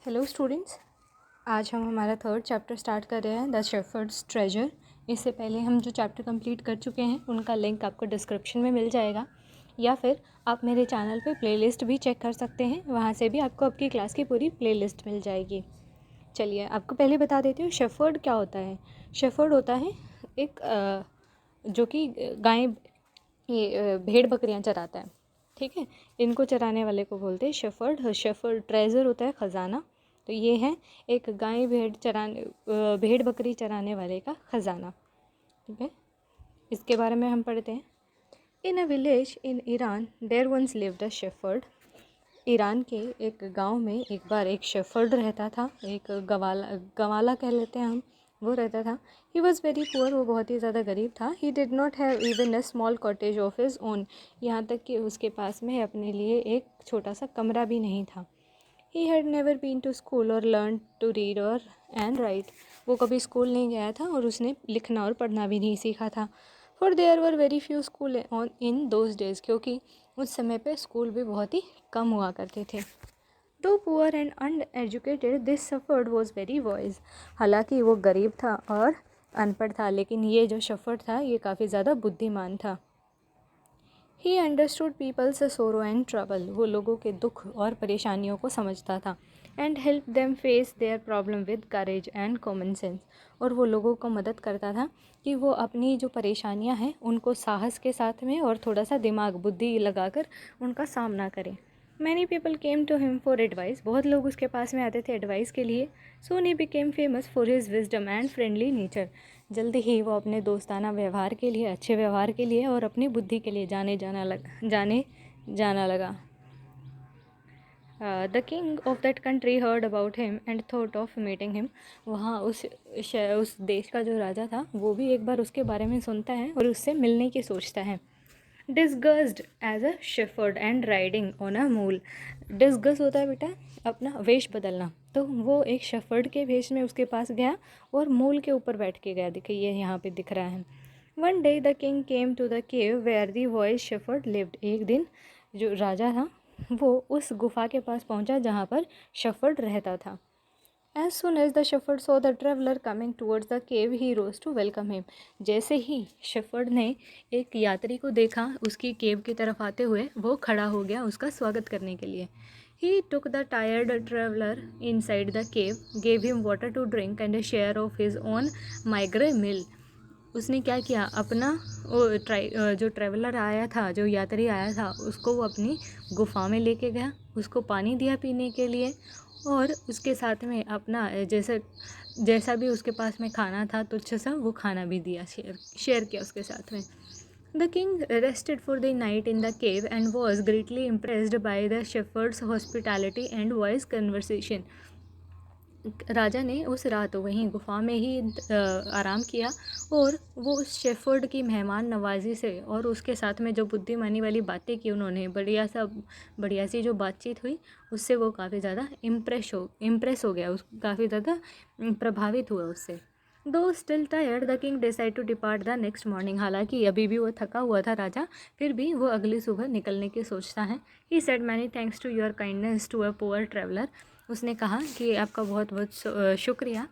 Hello students, आज हम हमारा थर्ड चैप्टर स्टार्ट कर रहे हैं द शेफर्ड्स ट्रेजर। इससे पहले हम जो चैप्टर कंप्लीट कर चुके हैं उनका लिंक आपको डिस्क्रिप्शन में मिल जाएगा, या फिर आप मेरे चैनल पे प्लेलिस्ट भी चेक कर सकते हैं। वहाँ से भी आपको आपकी क्लास की पूरी प्लेलिस्ट मिल जाएगी। चलिए आपको पहले बता देती हूँ शेफर्ड क्या होता है। शेफर्ड होता है एक जो कि गाय भेड़ बकरियाँ चराता है, ठीक है। इनको चराने वाले को बोलते हैं शेफर्ड। शेफर्ड ट्रेजर होता है ख़जाना। तो ये है एक गाय भेड़ बकरी चराने वाले का ख़जाना, ठीक है। इसके बारे में हम पढ़ते हैं। In a village in Iran there once lived a shepherd. Iran के एक गांव में एक बार एक शेफर्ड रहता था, एक गवाला कह लेते हैं हम, वो रहता था। ही वॉज़ वेरी पुअर, वो बहुत ही ज़्यादा गरीब था। He did not have even a small cottage of his own, यहाँ तक कि उसके पास में अपने लिए एक छोटा सा कमरा भी नहीं था। He had never been to school or learn to read और एंड राइट, वो कभी स्कूल नहीं गया था और उसने लिखना और पढ़ना भी नहीं सीखा था। For there were very few school on in those days, क्योंकि उस समय पे स्कूल भी बहुत ही कम हुआ करते थे। दो poor and uneducated this shepherd was very voice, हालांकि वो गरीब था और अनपढ़ था, लेकिन ये जो शेफर्ड था ये काफ़ी ज़्यादा बुद्धिमान था। He understood people's sorrow and trouble, वो लोगों के दुख और परेशानियों को समझता था। And help them face their problem with courage and common sense, और वो लोगों को मदद करता था कि वो अपनी जो परेशानियां हैं उनको साहस के साथ में और थोड़ा सा दिमाग बुद्धि लगाकर उनका सामना करें। Many people came to him for advice, बहुत लोग उसके पास में आते थे एडवाइस के लिए। Soon he became famous for his wisdom and friendly nature, जल्दी ही वो अपने दोस्ताना व्यवहार के लिए, अच्छे व्यवहार के लिए और अपनी बुद्धि के लिए जाने जाना लगा। The king of that country heard about him and thought of meeting him, वहाँ उस देश का जो राजा था वो भी एक बार उसके बारे में सुनता है और उससे मिलने की सोचता है। Disguised as a shepherd and riding on a mule, disguise होता है बेटा अपना वेश बदलना, तो वो एक शेफर्ड के वेश में उसके पास गया और मूल के ऊपर बैठ के गया। देखिए यहाँ पे दिख रहा है। One day the king came to the cave where the wise shepherd lived, एक दिन जो राजा था वो उस गुफा के पास पहुंचा जहाँ पर शेफर्ड रहता था। As soon as the shepherd saw the traveler coming towards the cave, he rose to welcome him. जैसे ही शेफर्ड ने एक यात्री को देखा उसकी केव की तरफ आते हुए, वो खड़ा हो गया उसका स्वागत करने के लिए। He took the tired traveler inside the cave, gave him water to drink and a share of his own maigre meal. उसने क्या किया, अपना जो ट्रैवलर आया था, जो यात्री आया था, उसको वो अपनी गुफा में लेके गया, उसको पानी दिया पीने के लिए और उसके साथ में अपना जैसा भी उसके पास में खाना था तुच्छ सा, वो खाना भी दिया, शेयर किया उसके साथ में। The king rested for the night in the cave and was greatly impressed by the shepherd's hospitality and voice conversation. राजा ने उस रात वहीं गुफा में ही आराम किया और वो उस शेफर्ड की मेहमान नवाजी से और उसके साथ में जो बुद्धिमानी वाली बातें की उन्होंने, बढ़िया सी जो बातचीत हुई, उससे वो काफ़ी ज़्यादा इम्प्रेस हो गया, काफ़ी ज़्यादा प्रभावित हुआ उससे। Though still tired the king decide to depart the next morning, हालांकि अभी भी वो थका हुआ था राजा, फिर भी वो अगली सुबह निकलने की सोचता है। He said many thanks to your kindness to a poor traveller, उसने कहा कि आपका बहुत बहुत शुक्रिया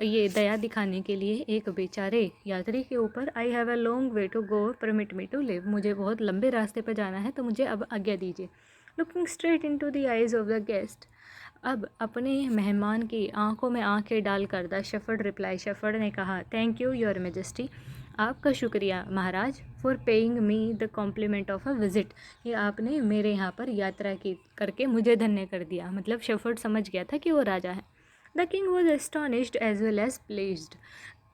ये दया दिखाने के लिए एक बेचारे यात्री के ऊपर। I have a long way to go, permit me to leave, मुझे बहुत लंबे रास्ते पर जाना है तो मुझे अब आज्ञा दीजिए। Looking straight into the eyes of the guest, अब अपने मेहमान की आंखों में आंखें डालकर द शेफर्ड रिप्लाई, शेफर्ड ने कहा, थैंक यू योर मेजेस्टी, आपका शुक्रिया महाराज, for paying me the compliment of a visit, कि आपने मेरे यहाँ पर यात्रा की करके मुझे धन्य कर दिया। मतलब शेफर्ड समझ गया था कि वो राजा है। The king was astonished as well as pleased,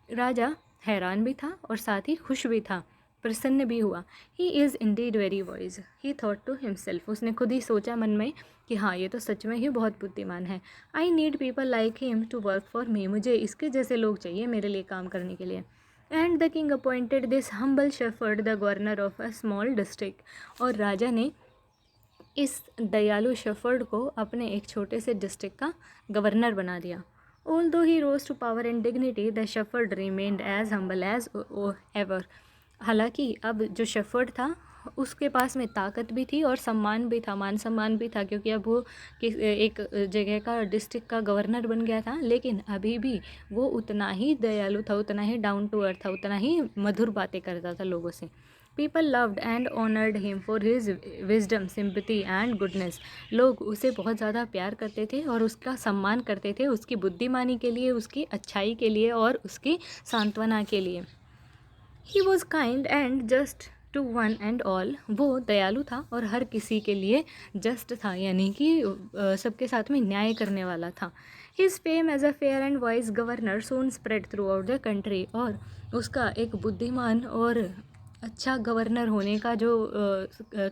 राजा हैरान भी था और साथ ही खुश भी था, प्रसन्न भी हुआ। He is indeed very wise, he thought to himself, उसने खुद ही सोचा मन में कि हाँ ये तो सच में ही बहुत बुद्धिमान है। I need people like him to work for me, मुझे इसके जैसे लोग चाहिए मेरे लिए काम करने के लिए। And the king appointed this humble shepherd the governor of a small district, और राजा ने इस दयालु शेफर्ड को अपने एक छोटे से डिस्ट्रिक्ट का गवर्नर बना दिया। Although he rose to power and dignity, the shepherd remained as humble as ever. हालांकि अब जो शेफर्ड था उसके पास में ताकत भी थी और सम्मान भी था, मान सम्मान भी था, क्योंकि अब वो एक जगह का डिस्ट्रिक्ट का गवर्नर बन गया था। लेकिन अभी भी वो उतना ही दयालु था, उतना ही डाउन टू अर्थ था, उतना ही मधुर बातें करता था लोगों से। People loved and honoured him for his wisdom, sympathy and goodness. लोग उसे बहुत ज़्यादा प्यार करते थे और उसका सम्मान करते थे, उसकी बुद्धिमानी के लिए, उसकी अच्छाई के लिए और उसकी सांत्वना के लिए। He was kind and just to one and all. वो दयालु था और हर किसी के लिए जस्ट था, यानी कि सबके साथ में न्याय करने वाला था। His fame as a fair and wise governor soon spread throughout the country. और उसका एक बुद्धिमान और अच्छा गवर्नर होने का जो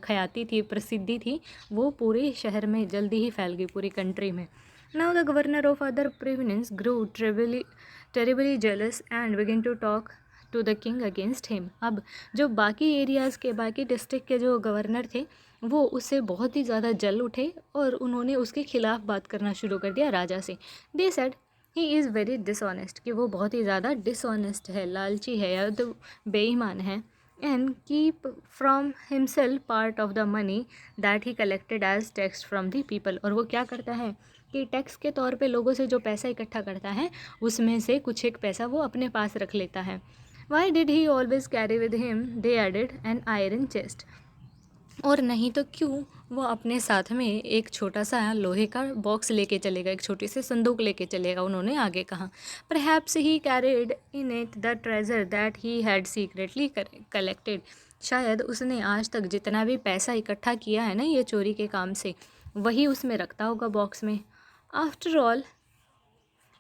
ख्याति थी, प्रसिद्धि थी, वो पूरे शहर में जल्दी ही फैल गई, पूरी कंट्री में। Now the governor of other province grew terribly jealous and begin to talk to the king against him. अब जो बाकी एरियाज़ के, बाकी डिस्ट्रिक्ट के जो गवर्नर थे, वो उससे बहुत ही ज़्यादा जल उठे और उन्होंने उसके खिलाफ बात करना शुरू कर दिया राजा से। They said he is very dishonest, कि वो बहुत ही ज़्यादा डिसऑनेस्ट है, लालची है या तो बेईमान है। And keep from himself part of the money that he collected as tax from the people. और वो क्या करता है कि टैक्स के तौर पे लोगों से जो पैसा इकट्ठा करता है, उसमें से कुछ एक पैसा वो अपने पास रख लेता है। Why did he always carry with him, they added, an iron chest? और नहीं तो क्यों वो अपने साथ में एक छोटा सा लोहे का बॉक्स लेके चलेगा, एक छोटी सी संदूक लेके चलेगा, उन्होंने आगे कहा। Perhaps he carried in it the treasure that he had secretly collected. शायद उसने आज तक जितना भी पैसा इकट्ठा किया है ना ये चोरी के काम से, वही उसमें रखता होगा बॉक्स में। After all,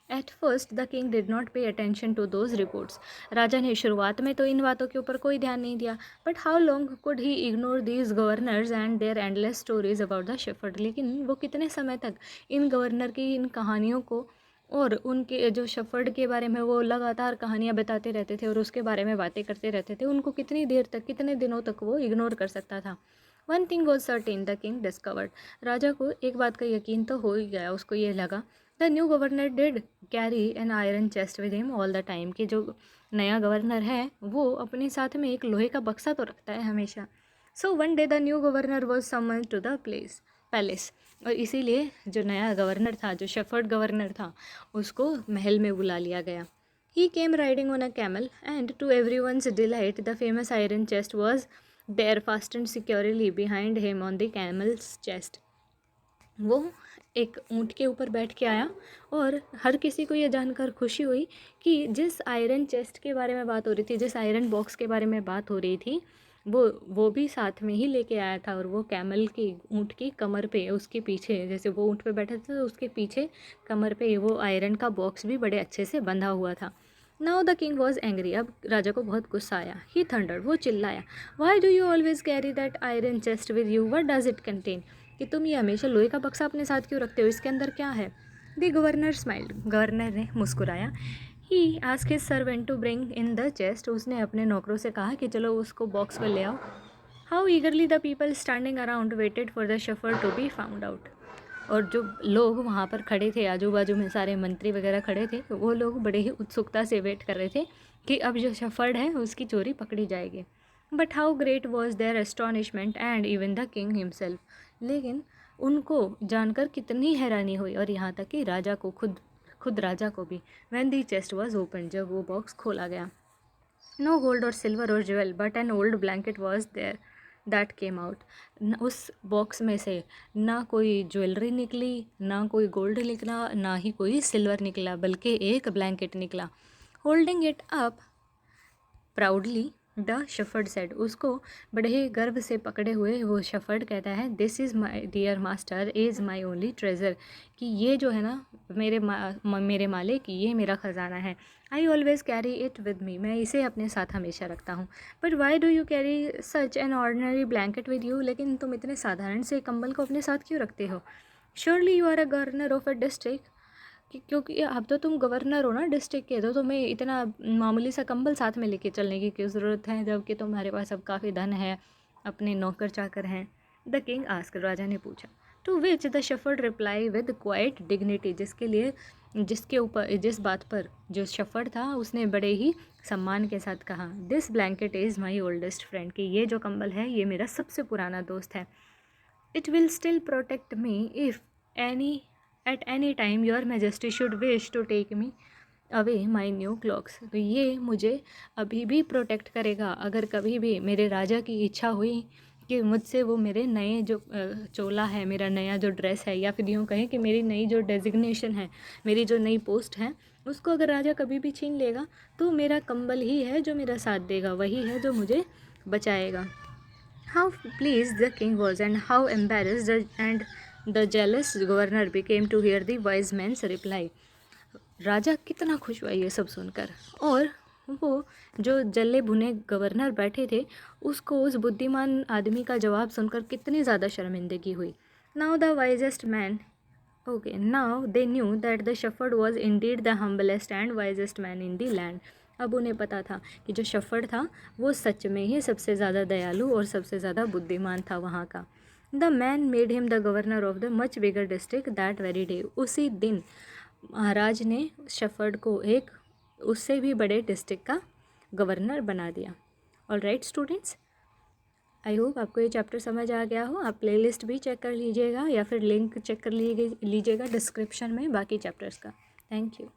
at first the king did not pay attention to those reports. राजा ने शुरुआत में तो इन बातों के ऊपर कोई ध्यान नहीं दिया, but how long could he ignore these governors and their endless stories about the shepherd. लेकिन वो कितने समय तक इन गवर्नर की इन कहानियों को और उनके जो शेफर्ड के बारे में वो लगातार कहानियाँ बताते रहते थे और उसके बारे में बातें करते रहते थे, उनको कितनी देर तक, कितने दिनों तक वो इग्नोर कर सकता था। One thing was certain, the king discovered. राजा को एक बात का यकीन तो हो ही गया, उसको ये लगा the new governor did carry an iron chest with him all the time, कि जो नया गवर्नर है वो अपने साथ में एक लोहे का बक्सा तो रखता है हमेशा। So one day the new governor was summoned to the palace. और इसीलिए जो नया गवर्नर था, जो शेफर्ड गवर्नर था, उसको महल में बुला लिया गया। He came riding on a camel and to every one's delight the famous iron chest was there fastened securely behind him on the camel's chest. वो एक ऊँट के ऊपर बैठ के आया और हर किसी को ये जानकर खुशी हुई कि जिस आयरन चेस्ट के बारे में बात हो रही थी, जिस आयरन बॉक्स के बारे में बात हो रही थी, वो भी साथ में ही लेके आया था। और वो कैमल की, ऊँट की कमर पे, उसके पीछे, जैसे वो ऊँट पे बैठा था तो उसके पीछे कमर पे वो आयरन का बॉक्स भी बड़े अच्छे से बंधा हुआ था। Now the king was angry. अब राजा को बहुत गुस्सा आया। ही थंडर्ड, वो चिल्लाया, why do you always carry that iron chest with you, what does it contain, कि तुम ये हमेशा लोहे का बक्सा अपने साथ क्यों रखते हो, इसके अंदर क्या है। द गवर्नर स्माइल्ड, गवर्नर ने मुस्कुराया। He asked his servant to bring in the chest. उसने अपने नौकरों से कहा कि चलो उसको बॉक्स पर ले आओ। How eagerly the people standing around waited for the shepherd to be found out. और जो लोग वहाँ पर खड़े थे, आजू बाजू में सारे मंत्री वगैरह खड़े थे, तो वो लोग बड़े ही उत्सुकता से वेट कर रहे थे कि अब जो शफर्ड है उसकी चोरी पकड़ी जाएगी। But how great was their astonishment and even the king himself. लेकिन उनको जानकर कितनी हैरानी हुई, और यहाँ तक कि राजा को, खुद राजा को भी। When the chest was open, जब वो बॉक्स खोला गया, no gold or silver or jewel but an old blanket was there that came out. उस बॉक्स में से ना कोई ज्वेलरी निकली, ना कोई गोल्ड निकला, ना ही कोई सिल्वर निकला, बल्कि एक ब्लैंकेट निकला। Holding it up proudly the shepherd said, उसको बड़े ही गर्व से पकड़े हुए वो शफर्ड कहता है, this is my dear master is my only treasure, कि ये जो है ना मेरे मालिक, ये मेरा ख़जाना है। I always carry it with me, मैं इसे अपने साथ हमेशा रखता हूँ। But why do you carry such an ordinary blanket with you, लेकिन तुम इतने साधारण से कंबल को अपने साथ क्यों रखते हो। Surely you are a governor of a district, क्योंकि अब तो तुम गवर्नर हो ना डिस्ट्रिक्ट के, तो तुम्हें इतना मामूली सा कंबल साथ में लेके चलने की क्यों ज़रूरत है, जबकि तुम्हारे पास अब काफ़ी धन है, अपने नौकर चाकर हैं। द किंग आस्क्ड, राजा ने पूछा, to which the shepherd reply with quite dignity, जिसके ऊपर जिस बात पर जो शेफर्ड था उसने बड़े ही सम्मान के साथ कहा, this blanket is my oldest friend, कि ये जो कंबल है ये मेरा सबसे पुराना दोस्त है. It will still protect me if at any time your majesty should wish to take me away my new cloaks. तो ये मुझे अभी भी प्रोटेक्ट करेगा अगर कभी भी मेरे राजा की इच्छा हुई कि मुझसे वो मेरे नए जो चोला है, मेरा नया जो ड्रेस है, या फिर यूँ कहें कि मेरी नई जो डेजिग्नेशन है, मेरी जो नई पोस्ट है, उसको अगर राजा कभी भी छीन लेगा तो मेरा कंबल ही है जो मेरा साथ देगा, वही है जो मुझे बचाएगा. How please the king was and how embarrassed and the jealous governor became to hear the wise man's reply. राजा कितना खुश हुआ ये सब सुनकर, और वो जो जल्ले भुने गवर्नर बैठे थे उसको उस बुद्धिमान आदमी का जवाब सुनकर कितनी ज़्यादा शर्मिंदगी हुई. Now the wisest man now they knew that the shepherd was Indeed the humblest and wisest man in the land. अब उन्हें पता था कि जो शेफर्ड था वो सच में ही सबसे ज़्यादा दयालु और सबसे ज़्यादा बुद्धिमान था वहाँ का. The man made him the governor of the much bigger district that very day. उसी दिन महाराज ने शेफर्ड को एक उससे भी बड़े डिस्ट्रिक्ट का गवर्नर बना दिया. All right students, I hope आपको ये चैप्टर समझ आ गया हो. आप प्लेलिस्ट भी चेक कर लीजिएगा या फिर लिंक चेक कर लीजिएगा डिस्क्रिप्शन में बाकी चैप्टर्स का. Thank you.